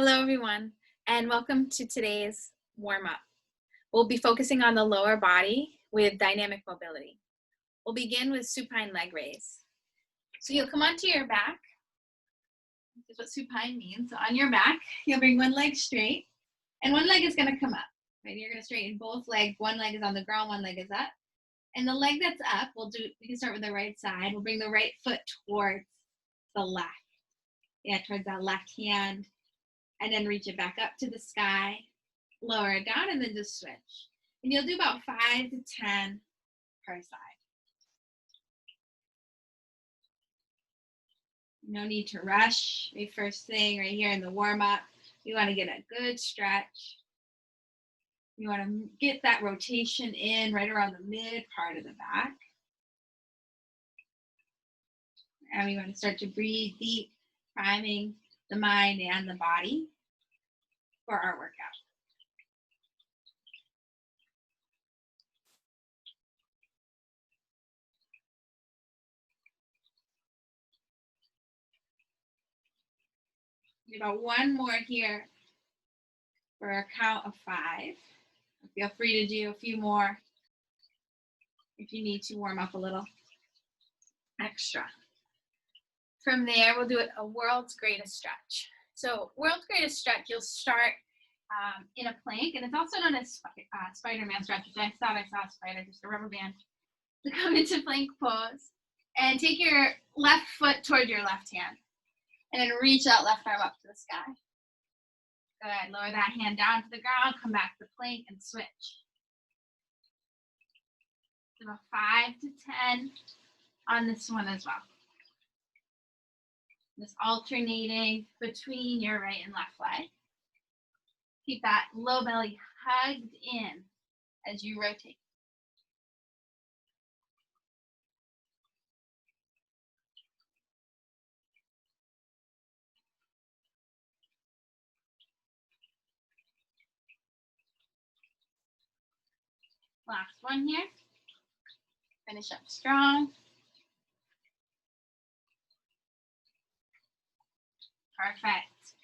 Hello, everyone, and welcome to today's warm-up. We'll be focusing on the lower body with dynamic mobility. We'll begin with supine leg raise. So you'll come onto your back. This is what supine means. So on your back, you'll bring one leg straight, and one leg is going to come up. Right? You're going to straighten both legs. One leg is on the ground, one leg is up. And the leg that's up, we can start with the right side. We'll bring the right foot towards the left. Yeah, towards that left hand. And then reach it back up to the sky, lower it down, and then just switch. And you'll do about 5 to 10 per side. No need to rush. The first thing right here in the warm-up, you want to get a good stretch. You want to get that rotation in right around the mid part of the back. And we want to start to breathe deep, priming the mind and the body for our workout. About one more here for a count of 5. Feel free to do a few more if you need to warm up a little extra. From there, we'll do a world's greatest stretch. So world's greatest stretch, you'll start in a plank, and it's also known as Spider-Man stretch, which I thought I saw a spider, just a rubber band. So come into plank pose and take your left foot toward your left hand, and then reach that left arm up to the sky. Good, lower that hand down to the ground, come back to plank and switch. About 5 to 10 on this one as well. Just alternating between your right and left leg. Keep that low belly hugged in as you rotate. Last one here. Finish up strong. Perfect.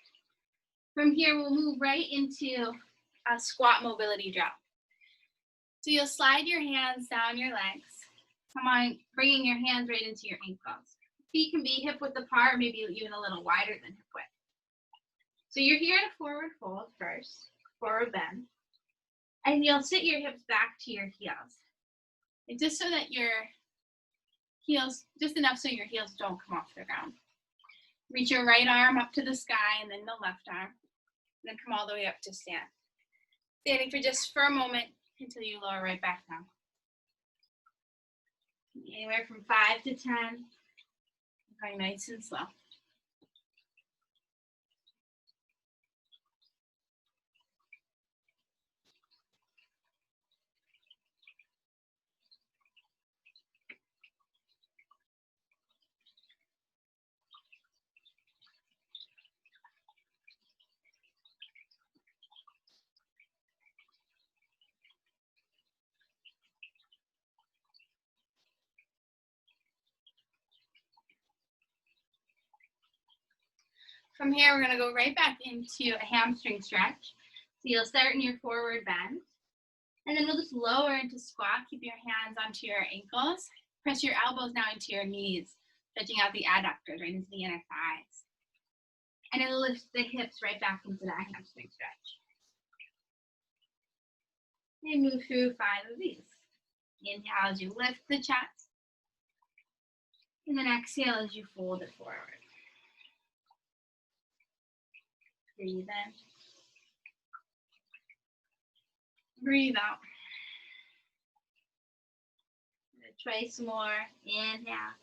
From here, we'll move right into a squat mobility drill. So you'll slide your hands down your legs. Come on, bringing your hands right into your ankles. Feet can be hip width apart, maybe even a little wider than hip width. So you're here to forward fold first, forward bend. And you'll sit your hips back to your heels. And just so that your heels, just enough so your heels don't come off the ground. Reach your right arm up to the sky and then the left arm. And then come all the way up to stand. Standing for just a moment until you lower right back down. Anywhere from 5 to 10. Going nice and slow. From here, we're going to go right back into a hamstring stretch. So you'll start in your forward bend. And then we'll just lower into squat. Keep your hands onto your ankles. Press your elbows now into your knees, stretching out the adductors right into the inner thighs. And it'll lift the hips right back into that hamstring stretch. And move through 5 of these. Inhale as you lift the chest. And then exhale as you fold it forward. Breathe in. Breathe out. Twice more. Inhale.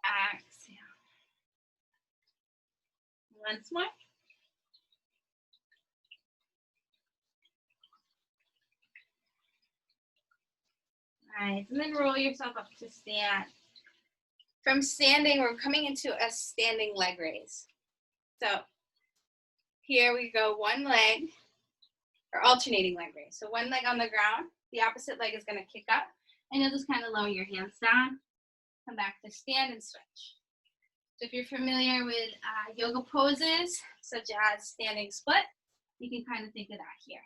Exhale. Once more. Nice. And then roll yourself up to stand. From standing, we're coming into a standing leg raise. So here we go, one leg, or alternating leg raise. So one leg on the ground, the opposite leg is going to kick up, and you'll just kind of lower your hands down, come back to stand and switch. So if you're familiar with yoga poses, such as standing split, you can kind of think of that here.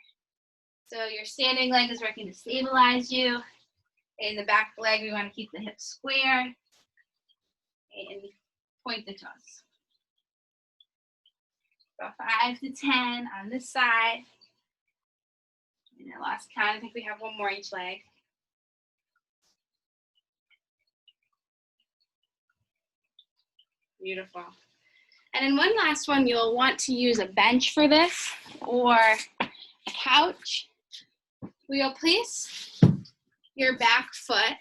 So your standing leg is working to stabilize you. In the back leg, we want to keep the hips square and point the toes. So 5 to 10 on this side. And I lost count. I think we have one more each leg. Beautiful. And then one last one, you'll want to use a bench for this or a couch. We'll place your back foot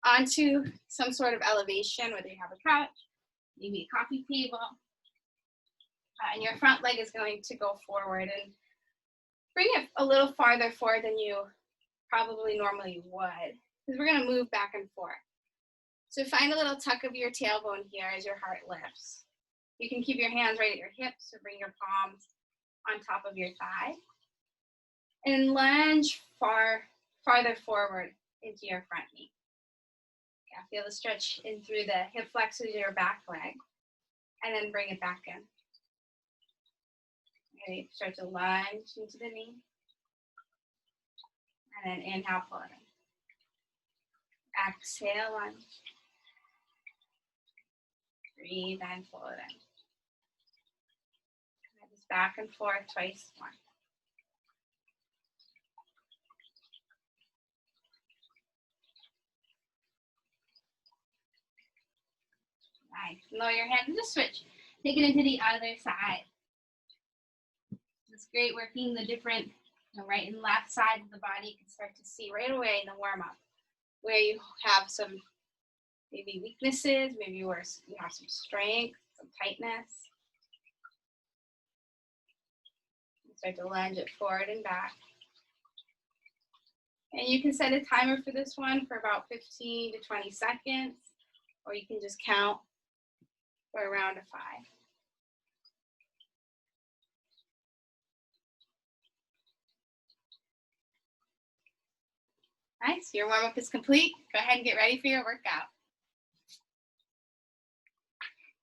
onto some sort of elevation, whether you have a couch, maybe a coffee table, and your front leg is going to go forward and bring it a little farther forward than you probably normally would, because we're going to move back and forth. So find a little tuck of your tailbone here as your heart lifts. You can keep your hands right at your hips or bring your palms on top of your thigh. And lunge farther forward into your front knee. Yeah, feel the stretch in through the hip flexors of your back leg. And then bring it back in. Okay, start to lunge into the knee. And then inhale, pull it in. Exhale, lunge. Breathe and pull it in. And just back and forth twice more. Nice. Lower your hands and just switch. Take it into the other side. It's great working the different right and left side of the body. You can start to see right away in the warm-up where you have some maybe weaknesses, maybe where you have some strength, some tightness. You start to lunge it forward and back. And you can set a timer for this one for about 15 to 20 seconds, or you can just count for a round of 5. Nice, your warm-up is complete. Go ahead and get ready for your workout.